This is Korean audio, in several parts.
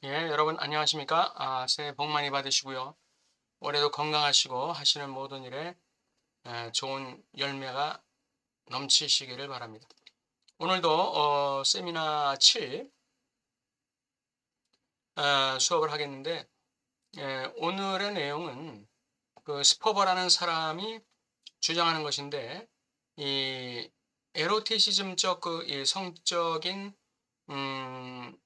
예, 여러분 안녕하십니까? 새해 복 많이 받으시고요. 올해도 건강하시고 하시는 모든 일에 좋은 열매가 넘치시기를 바랍니다. 오늘도 세미나 7 수업을 하겠는데 오늘의 내용은 그 스퍼버라는 사람이 주장하는 것인데 이 에로티시즘적 이 성적인 음,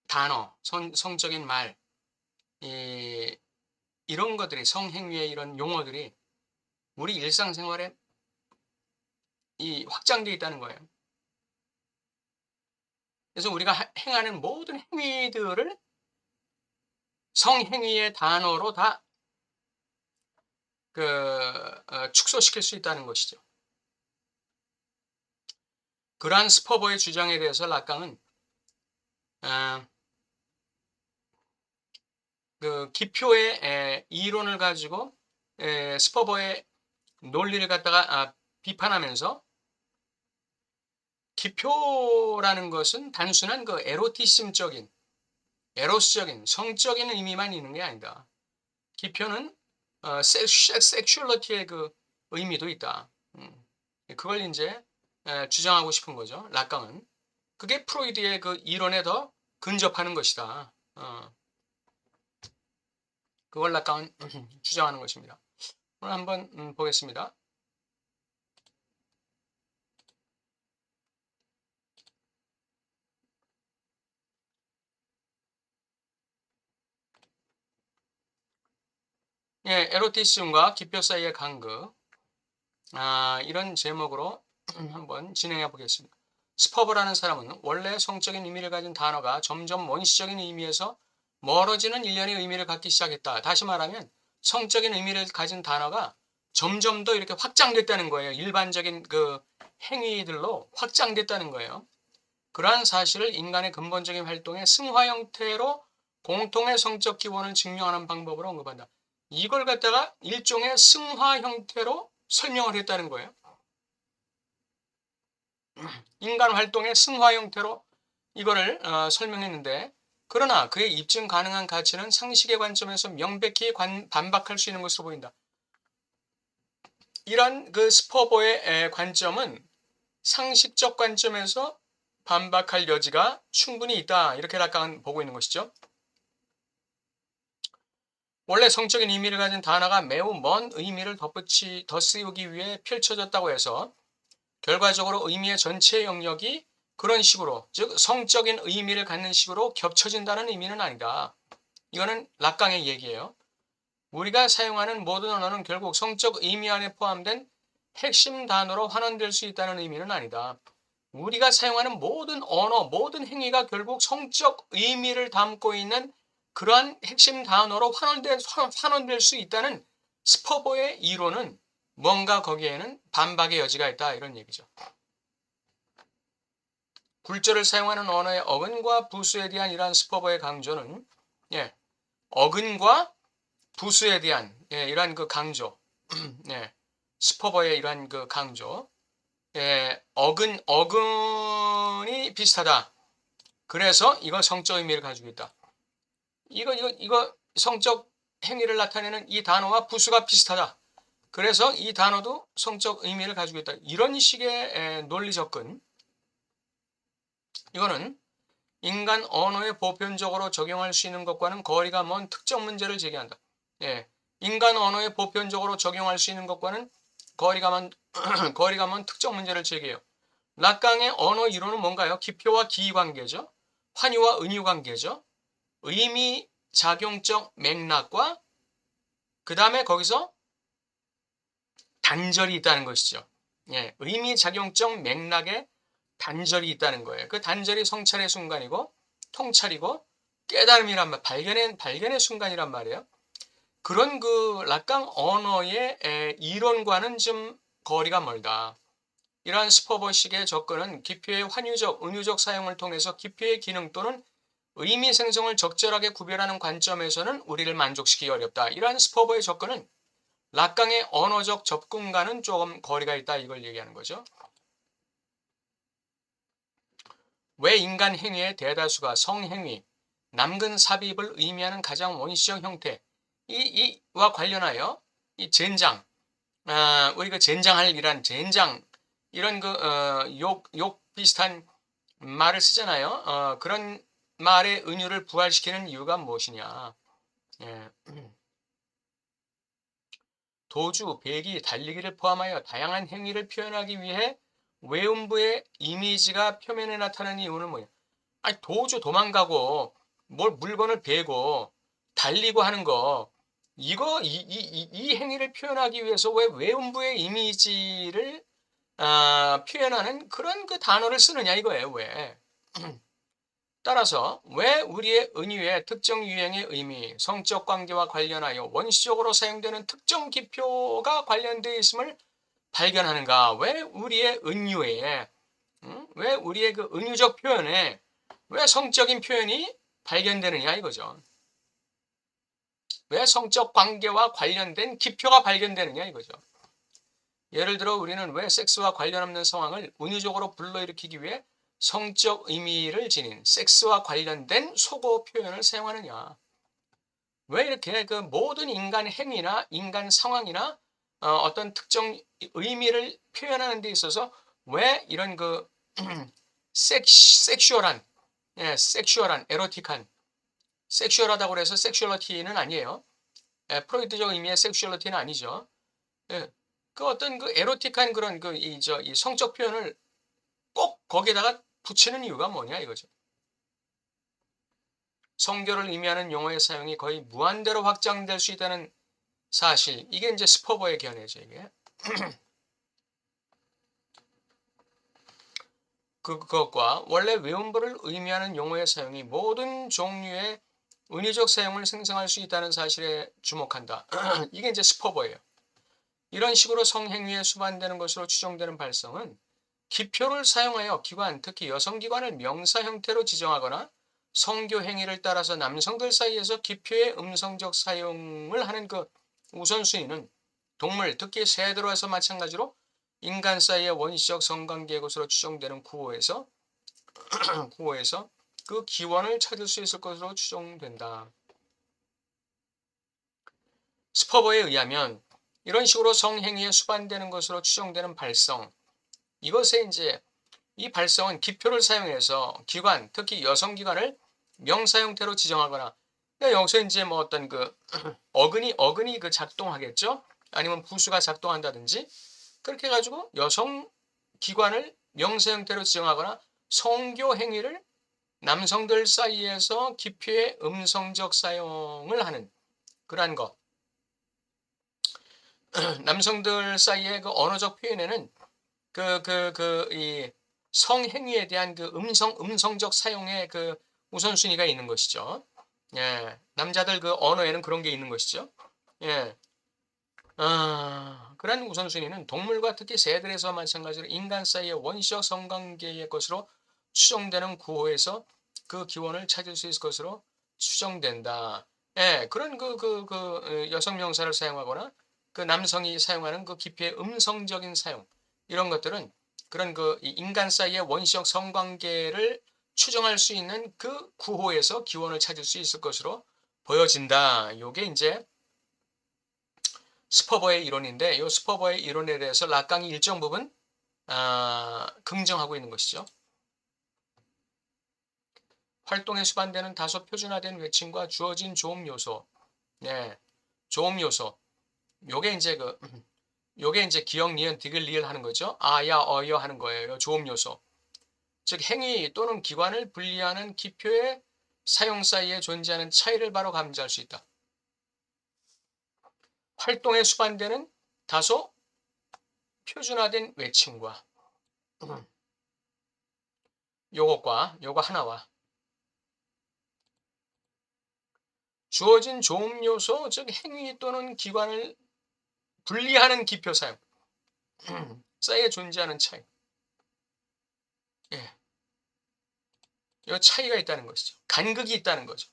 단어, 성적인 말, 이런 것들이 성행위의 이런 용어들이 우리 일상생활에 확장되어 있다는 거예요. 그래서 우리가 행하는 모든 행위들을 성행위의 단어로 다 축소시킬 수 있다는 것이죠. 그러한 스퍼버의 주장에 대해서 락강은 어, 그 기표의 이론을 가지고 스퍼버의 논리를 갖다가 비판하면서 기표라는 것은 단순한 그 에로스적인 성적인 의미만 있는 게 아니다. 기표는 섹슈얼리티의 그 의미도 있다. 그걸 이제 주장하고 싶은 거죠. 락강은. 그게 프로이드의 그 이론에 더 근접하는 것이다. 그걸 락강은 주장하는 것입니다. 오늘 한번 보겠습니다. 예, 에로티즘과 기표 사이의 간극. 이런 제목으로 한번 진행해 보겠습니다. 스퍼버라는 사람은 원래 성적인 의미를 가진 단어가 점점 원시적인 의미에서 멀어지는 일련의 의미를 갖기 시작했다. 다시 말하면 성적인 의미를 가진 단어가 점점 더 이렇게 확장됐다는 거예요. 일반적인 그 행위들로 확장됐다는 거예요. 그러한 사실을 인간의 근본적인 활동의 승화 형태로 공통의 성적 기본을 증명하는 방법으로 언급한다. 이걸 갖다가 일종의 승화 형태로 설명을 했다는 거예요. 인간 활동의 승화 형태로 이거를 설명했는데, 그러나 그의 입증 가능한 가치는 상식의 관점에서 명백히 반박할 수 있는 것으로 보인다. 이런 그 스퍼버의 관점은 상식적 관점에서 반박할 여지가 충분히 있다. 이렇게 락강은 보고 있는 것이죠. 원래 성적인 의미를 가진 단어가 매우 먼 의미를 덧씌우기 위해 펼쳐졌다고 해서 결과적으로 의미의 전체 영역이 그런 식으로, 즉 성적인 의미를 갖는 식으로 겹쳐진다는 의미는 아니다. 이거는 락강의 얘기예요. 우리가 사용하는 모든 언어는 결국 성적 의미 안에 포함된 핵심 단어로 환원될 수 있다는 의미는 아니다. 우리가 사용하는 모든 언어, 모든 행위가 결국 성적 의미를 담고 있는 그러한 핵심 단어로 환원될 수 있다는 스퍼버의 이론은 뭔가 거기에는 반박의 여지가 있다, 이런 얘기죠. 굴절을 사용하는 언어의 어근과 부수에 대한 이러한 스퍼버의 강조는 어근과 부수에 대한 이러한 그 강조, 스퍼버의 이러한 그 강조, 어근이 비슷하다. 그래서 이거 성적 의미를 가지고 있다. 이거 성적 행위를 나타내는 이 단어와 부수가 비슷하다. 그래서 이 단어도 성적 의미를 가지고 있다. 이런 식의 논리 접근. 이거는 인간 언어에 보편적으로 적용할 수 있는 것과는 거리가 먼 특정 문제를 제기한다. 인간 언어에 보편적으로 적용할 수 있는 것과는 거리가 먼, 거리가 먼 특정 문제를 제기해요. 락강의 언어 이론은 뭔가요? 기표와 기의 관계죠. 환유와 은유 관계죠. 의미 작용적 맥락과 그 다음에 거기서 단절이 있다는 것이죠. 의미 작용적 맥락에 단절이 있다는 거예요. 그 단절이 성찰의 순간이고 통찰이고 깨달음이란 말, 발견의 순간이란 말이에요. 그런 그 락강 언어의 이론과는 좀 거리가 멀다. 이러한 스퍼버식의 접근은 기표의 환유적, 은유적 사용을 통해서 기표의 기능 또는 의미 생성을 적절하게 구별하는 관점에서는 우리를 만족시키기 어렵다. 이러한 스퍼버의 접근은 락강의 언어적 접근과는 조금 거리가 있다. 이걸 얘기하는 거죠. 왜 인간 행위의 대다수가 성행위, 남근 삽입을 의미하는 가장 원시적 형태 이와 관련하여 이 젠장 우리 그 젠장할이란 젠장 이런 욕 비슷한 말을 쓰잖아요. 그런 말의 은유를 부활시키는 이유가 무엇이냐? 예. 도주, 배기, 달리기를 포함하여 다양한 행위를 표현하기 위해 외음부의 이미지가 표면에 나타나는 이유는 뭐냐? 아니, 도주, 도망가고 뭘 물건을 베고 달리고 하는 거 이 행위를 표현하기 위해서 왜 외음부의 이미지를 표현하는 그런 그 단어를 쓰느냐 이거예요. 왜? 따라서 왜 우리의 은유의 특정 유형의 의미, 성적 관계와 관련하여 원시적으로 사용되는 특정 기표가 관련되어 있음을 발견하는가? 왜 우리의 은유에, 왜 우리의 그 은유적 표현에 왜 성적인 표현이 발견되느냐 이거죠. 왜 성적 관계와 관련된 기표가 발견되느냐 이거죠. 예를 들어 우리는 왜 섹스와 관련 없는 상황을 은유적으로 불러일으키기 위해 성적 의미를 지닌 섹스와 관련된 속어 표현을 사용하느냐. 왜 이렇게 그 모든 인간 행위나 인간 상황이나 어떤 특정 의미를 표현하는 데 있어서 왜 이런 그 섹슈얼한, 섹슈얼한, 에로틱한, 섹슈얼하다고 해서 섹슈얼리티는 아니에요. 프로이드적 의미의 섹슈얼리티는 아니죠. 예, 그 어떤 그 에로틱한 그런 이 성적 표현을 꼭 거기에다가 붙이는 이유가 뭐냐 이거죠. 성교를 의미하는 용어의 사용이 거의 무한대로 확장될 수 있다는 사실. 이게 이제 스퍼버의 견해죠, 이게. 그것과 원래 외음부를 의미하는 용어의 사용이 모든 종류의 은유적 사용을 생성할 수 있다는 사실에 주목한다. 이게 이제 스퍼버예요. 이런 식으로 성행위에 수반되는 것으로 추정되는 발성은 기표를 사용하여 기관, 특히 여성기관을 명사 형태로 지정하거나 성교 행위를 따라서 남성들 사이에서 기표의 음성적 사용을 하는 그 우선순위는 동물, 특히 새에 들어와서 마찬가지로 인간 사이의 원시적 성관계의 것으로 추정되는 구호에서 그 기원을 찾을 수 있을 것으로 추정된다. 스퍼버에 의하면 이런 식으로 성행위에 수반되는 것으로 추정되는 발성, 이것에 이제 이 발성은 기표를 사용해서 기관, 특히 여성기관을 명사 형태로 지정하거나, 그러니까 여기서 이제 뭐 어떤 그 어근이 그 작동하겠죠? 아니면 부수가 작동한다든지, 그렇게 해가지고 여성기관을 명사 형태로 지정하거나 성교 행위를 남성들 사이에서 기표의 음성적 사용을 하는 그러한 것. 남성들 사이의 그 언어적 표현에는 이 성행위에 대한 그 음성적 사용의 그 우선순위가 있는 것이죠. 예, 남자들 그 언어에는 그런 게 있는 것이죠. 예, 그런 우선순위는 동물과 특히 새들에서 마찬가지로 인간 사이의 원시적 성관계의 것으로 추정되는 구호에서 그 기원을 찾을 수 있을 것으로 추정된다. 예, 그런 여성 명사를 사용하거나 그 남성이 사용하는 그 기표의 음성적인 사용, 이런 것들은 그런 인간 사이의 원시적 성관계를 추정할 수 있는 그 구호에서 기원을 찾을 수 있을 것으로 보여진다. 요게 이제 스퍼버의 이론인데, 이 스퍼버의 이론에 대해서 락강이 일정 부분 긍정하고 있는 것이죠. 활동에 수반되는 다소 표준화된 외침과 주어진 조음 요소, 조음 요소. 요게 이제 기역, 니은, 디귿, 리을 하는 거죠. 아야, 어여 하는 거예요. 조음 요소. 즉 행위 또는 기관을 분리하는 기표의 사용 사이에 존재하는 차이를 바로 감지할 수 있다. 활동에 수반되는 다소 표준화된 외침과 요거 하나와 주어진 조음 요소, 즉 행위 또는 기관을 분리하는 기표 사용 사이에 존재하는 차이. 이 차이가 있다는 것이죠. 간극이 있다는 거죠.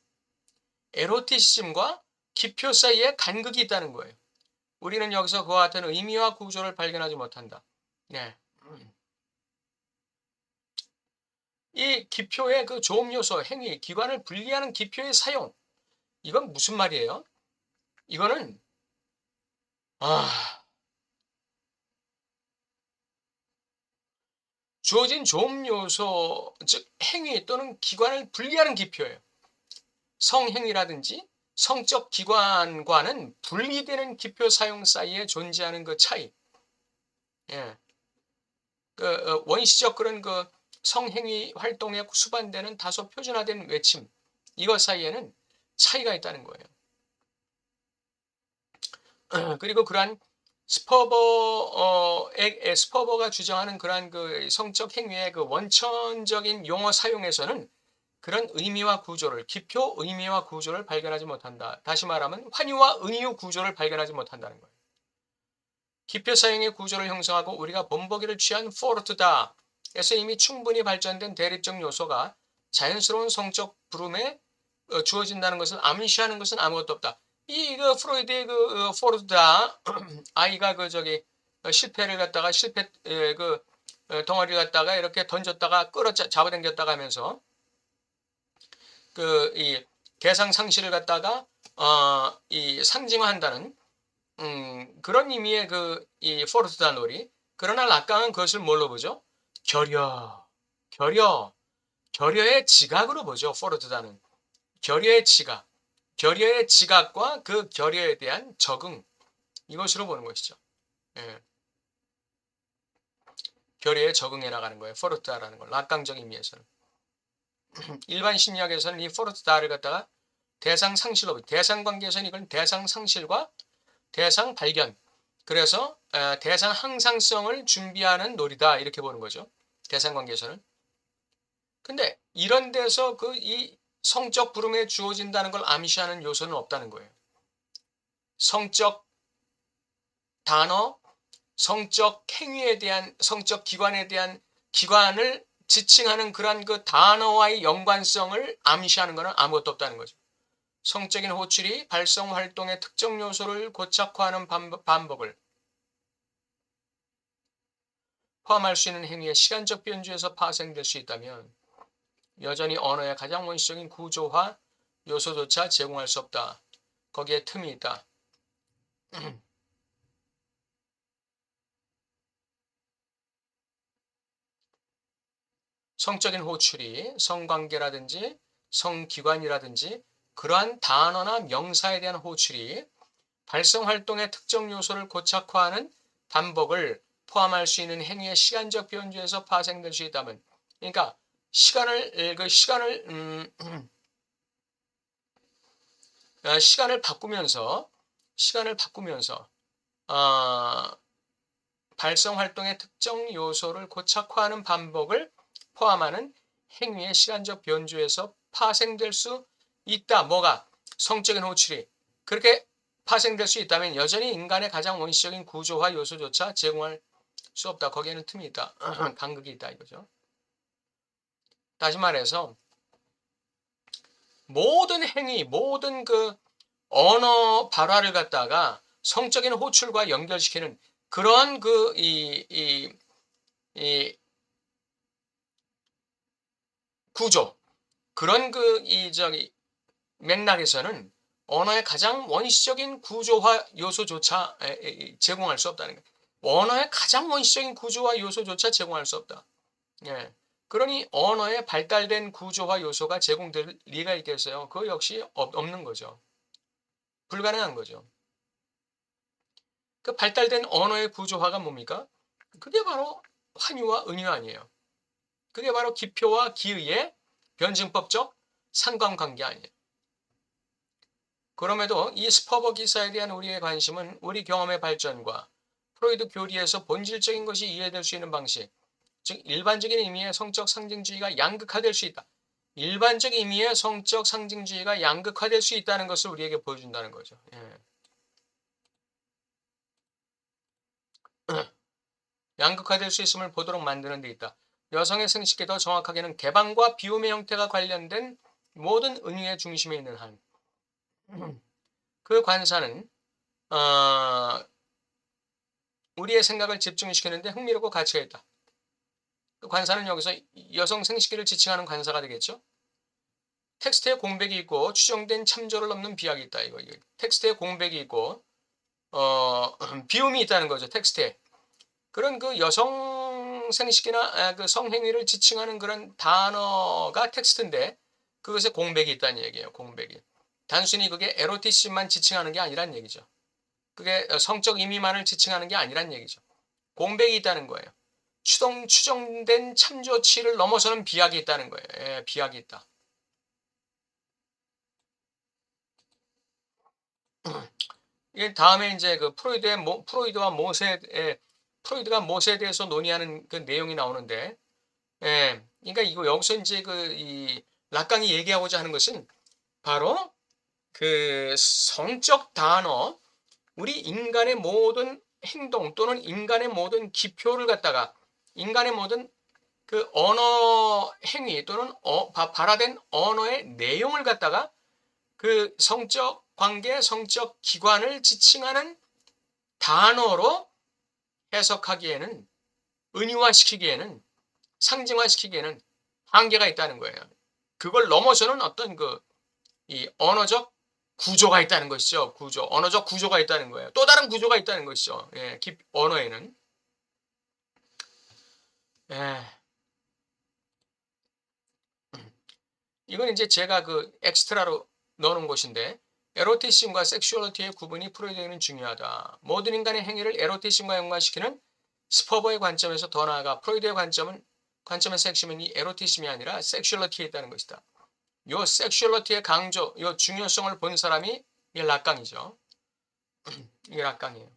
에로티시즘과 기표 사이에 간극이 있다는 거예요. 우리는 여기서 그와 같은 의미와 구조를 발견하지 못한다. 이 기표의 그 조업 요소, 행위, 기관을 분리하는 기표의 사용. 이건 무슨 말이에요? 이거는 주어진 조업 요소, 즉 행위 또는 기관을 분리하는 기표예요. 성행위라든지 성적 기관과는 분리되는 기표 사용 사이에 존재하는 그 차이. 예. 원시적 그런 그 성행위 활동에 수반되는 다소 표준화된 외침, 이것 사이에는 차이가 있다는 거예요. 그리고 그러한 스퍼버가 주장하는 그러한 그 성적 행위의 그 원천적인 용어 사용에서는 그런 의미와 구조를, 기표 의미와 구조를 발견하지 못한다. 다시 말하면 환유와 은유 구조를 발견하지 못한다는 거예요. 기표 사용의 구조를 형성하고 우리가 본보기를 취한 포르투다 에서 이미 충분히 발전된 대립적 요소가 자연스러운 성적 부름에 주어진다는 것을 암시하는 것은 아무것도 없다. 그 프로이드의 포르투다 아이가 실패를 갖다가 덩어리를 갖다가 이렇게 던졌다가 잡아당겼다가 하면서 이 대상 상실을 갖다가 이 상징화한다는 그런 의미의 이 포르투다 놀이. 그러나 락강은 그것을 뭘로 보죠? 결여의 지각으로 보죠. 포르투다는 결여의 지각과 그 결여에 대한 적응, 이것으로 보는 것이죠. 예. 결여에 적응해 나가는 거예요. 포르투다라는 걸 락강적 의미에서는. 일반 심리학에서는 이 포르투다를 갖다가 대상 상실로, 대상 관계에서는 이건 대상 상실과 대상 발견, 그래서 대상 항상성을 준비하는 놀이다, 이렇게 보는 거죠. 대상 관계에서는. 근데 이런 데서 이 성적 부름에 주어진다는 걸 암시하는 요소는 없다는 거예요. 성적 단어, 성적 행위에 대한, 성적 기관에 대한 기관을 지칭하는 그러한 그 단어와의 연관성을 암시하는 것은 아무것도 없다는 거죠. 성적인 호출이 발성 활동의 특정 요소를 고착화하는 반복을 포함할 수 있는 행위의 시간적 변주에서 파생될 수 있다면 여전히 언어의 가장 원시적인 구조화 요소조차 제공할 수 없다. 거기에 틈이 있다. 성적인 호출이 성관계라든지 성기관이라든지 그러한 단어나 명사에 대한 호출이 발성활동의 특정 요소를 고착화하는 반복을 포함할 수 있는 행위의 시간적 변주에서 파생될 수 있다면, 그러니까 시간을 바꾸면서 발성활동의 특정 요소를 고착화하는 반복을 포함하는 행위의 시간적 변주에서 파생될 수 있다. 뭐가? 성적인 호출이. 그렇게 파생될 수 있다면 여전히 인간의 가장 원시적인 구조화 요소조차 제공할 수 없다. 거기에는 틈이 있다. 간극이 있다, 이거죠. 다시 말해서 모든 행위, 모든 언어 발화를 갖다가 성적인 호출과 연결시키는 그런 구조, 그런 맥락에서는 언어의 가장 원시적인 구조화 요소조차 제공할 수 없다는 거예요. 언어의 가장 원시적인 구조화 요소조차 제공할 수 없다. 예. 그러니 언어의 발달된 구조화 요소가 제공될 리가 있겠어요? 그거 역시 없는 거죠. 불가능한 거죠. 그 발달된 언어의 구조화가 뭡니까? 그게 바로 환유와 은유 아니에요. 그게 바로 기표와 기의의 변증법적 상관관계 아니에요. 그럼에도 이 스퍼버 기사에 대한 우리의 관심은 우리 경험의 발전과 프로이드 교리에서 본질적인 것이 이해될 수 있는 방식, 즉 일반적인 의미의 성적 상징주의가 양극화될 수 있다. 일반적 의미의 성적 상징주의가 양극화될 수 있다는 것을 우리에게 보여준다는 거죠. 예. 양극화될 수 있음을 보도록 만드는 데 있다. 여성의 생식에 더 정확하게는 개방과 비움의 형태가 관련된 모든 은유의 중심에 있는 한 그 관사는 우리의 생각을 집중시키는데 흥미롭고 가치가 있다. 그 관사는 여기서 여성 생식기를 지칭하는 관사가 되겠죠. 텍스트에 공백이 있고 추정된 참조를 넘는 비약이 있다. 이거. 텍스트에 공백이 있고 비움이 있다는 거죠. 텍스트에. 그런 그 여성 생식기나 그 성행위를 지칭하는 그런 단어가 텍스트인데 그것에 공백이 있다는 얘기예요. 공백이. 단순히 그게 에로티즘만 지칭하는 게 아니란 얘기죠. 그게 성적 의미만을 지칭하는 게 아니란 얘기죠. 공백이 있다는 거예요. 추정된 참조치를 넘어서는 비약이 있다는 거예요. 예, 비약이 있다. 이게 다음에 이제 그 프로이드가 모세에 대해서 논의하는 그 내용이 나오는데, 예, 그러니까 이거 여기서 이제 이 락강이 얘기하고자 하는 것은 바로 그 성적 단어, 우리 인간의 모든 행동 또는 인간의 모든 기표를 갖다가 인간의 모든 그 언어 행위 또는 발화된 언어의 내용을 갖다가 그 성적 관계, 성적 기관을 지칭하는 단어로 해석하기에는 은유화시키기에는 상징화시키기에는 한계가 있다는 거예요. 그걸 넘어서는 어떤 이 언어적 구조가 있다는 것이죠. 언어적 구조가 있다는 거예요. 또 다른 구조가 있다는 것이죠. 예, 언어에는. 예. 이건 이제 제가 그 엑스트라로 넣어놓은 것인데 에로티즘과 섹슈얼리티의 구분이 프로이드에는 중요하다. 모든 인간의 행위를 에로티즘과 연관시키는 스퍼버의 관점에서 더 나아가 프로이드의 관점에서 핵심은 이 에로티즘이 아니라 섹슈얼리티에 있다는 것이다. 요 섹슈얼리티의 강조, 요 중요성을 본 사람이 이게 락강이죠. 이게 락강이에요.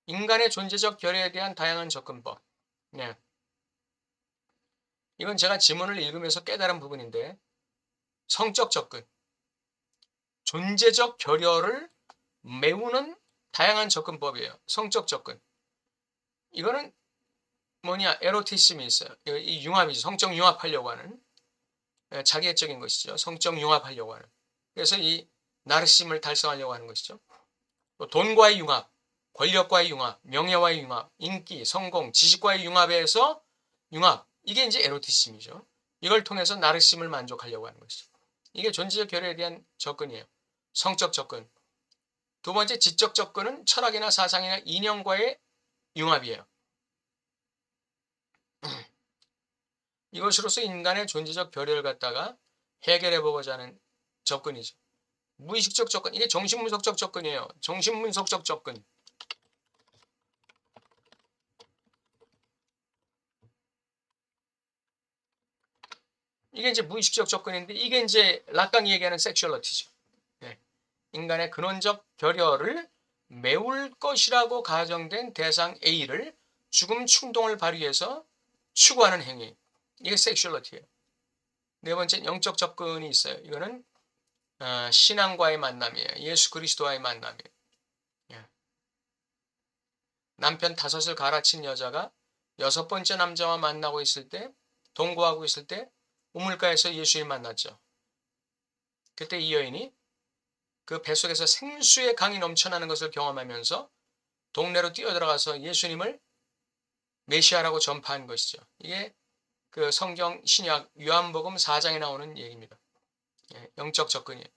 인간의 존재적 결여에 대한 다양한 접근법. 네. 이건 제가 지문을 읽으면서 깨달은 부분인데 성적 접근, 존재적 결여를 메우는 다양한 접근법이에요. 성적 접근. 이거는 뭐냐, 에로티즘이 있어요. 이 융합이죠. 성적 융합하려고 하는 자기애적인 것이죠. 성적 융합하려고 하는. 그래서 이 나르시즘을 달성하려고 하는 것이죠. 또 돈과의 융합, 권력과의 융합, 명예와의 융합, 인기, 성공, 지식과의 융합에서 융합. 이게 이제 에로티즘이죠. 이걸 통해서 나르시즘을 만족하려고 하는 것이죠. 이게 존재적 결여에 대한 접근이에요. 성적 접근. 두 번째 지적 접근은 철학이나 사상이나 이념과의 융합이에요. 이것으로서 인간의 존재적 결여를 갖다가 해결해 보고자 하는 접근이죠. 무의식적 접근, 이게 정신분석적 접근이에요. 정신분석적 접근. 이게 이제 무의식적 접근인데 이게 이제 락강이 얘기하는 섹슈얼리티죠. 네. 인간의 근원적 결여를 메울 것이라고 가정된 대상 A를 죽음 충동을 발휘해서 추구하는 행위. 이게 섹슈얼리티예요. 네 번째 영적 접근이 있어요. 이거는 신앙과의 만남이에요. 예수 그리스도와의 만남이에요. 예. 남편 5을 갈아친 여자가 6번째 남자와 만나고 있을 때, 동거하고 있을 때 우물가에서 예수님 만났죠. 그때 이 여인이 그 뱃속에서 생수의 강이 넘쳐나는 것을 경험하면서 동네로 뛰어들어가서 예수님을 메시아라고 전파한 것이죠. 이게 그 성경 신약 요한복음 4장에 나오는 얘기입니다. 영적 접근이에요.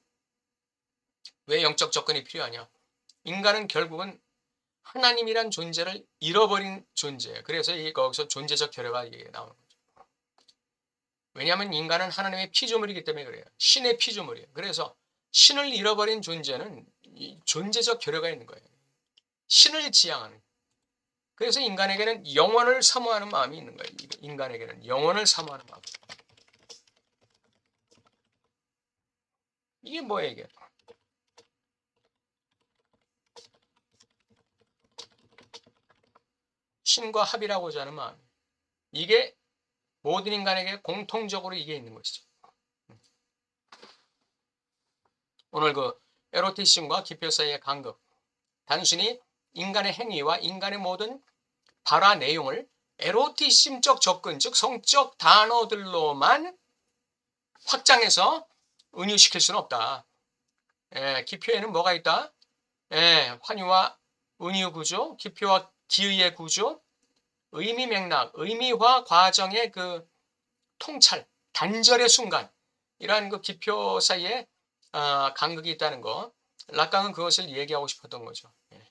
왜 영적 접근이 필요하냐? 인간은 결국은 하나님이란 존재를 잃어버린 존재예요. 그래서 거기서 존재적 결여가 나오는 거죠. 왜냐하면 인간은 하나님의 피조물이기 때문에 그래요. 신의 피조물이에요. 그래서 신을 잃어버린 존재는 존재적 결여가 있는 거예요. 신을 지향하는. 그래서 인간에게는 영원을 사모하는 마음이 있는 거예요. 인간에게는 영원을 사모하는 마음. 이게 뭐예요, 이게? 신과 합이라고자 하는 마음. 이게 모든 인간에게 공통적으로 이게 있는 것이죠. 오늘 그 에로티즘과 기표 사이의 간극. 단순히 인간의 행위와 인간의 모든 발화 내용을 에로티즘적 접근, 즉 성적 단어들로만 확장해서 은유시킬 수는 없다. 기표에는 뭐가 있다? 환유와 은유 구조, 기표와 기의의 구조, 의미 맥락, 의미화 과정의 그 통찰, 단절의 순간, 이러한 그 기표 사이에 간극이 있다는 거, 락강은 그것을 얘기하고 싶었던 거죠. 예.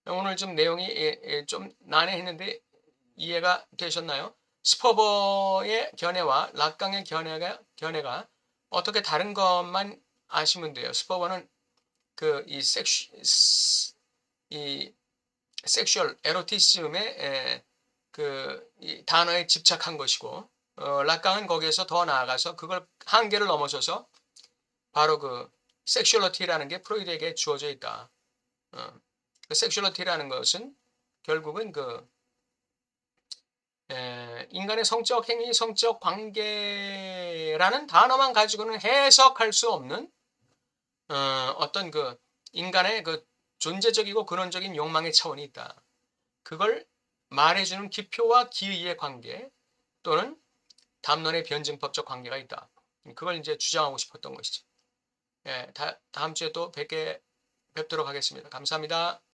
오늘 좀 내용이 좀 난해했는데 이해가 되셨나요? 스퍼버의 견해와 락강의 견해가 어떻게 다른 것만 아시면 돼요. 스퍼버는 이 섹슈얼 에로티즘의 이 단어에 집착한 것이고, 락강은 거기에서 더 나아가서 그걸 한계를 넘어서서 바로 그 섹슈얼리티라는 게 프로이드에게 주어져 있다. 그 섹슈얼리티라는 것은 결국은 인간의 성적 행위, 성적 관계라는 단어만 가지고는 해석할 수 없는 어떤 그 인간의 그 존재적이고 근원적인 욕망의 차원이 있다. 그걸 말해주는 기표와 기의의 관계 또는 담론의 변증법적 관계가 있다. 그걸 이제 주장하고 싶었던 것이죠. 다음 주에 또 뵙도록 하겠습니다. 감사합니다.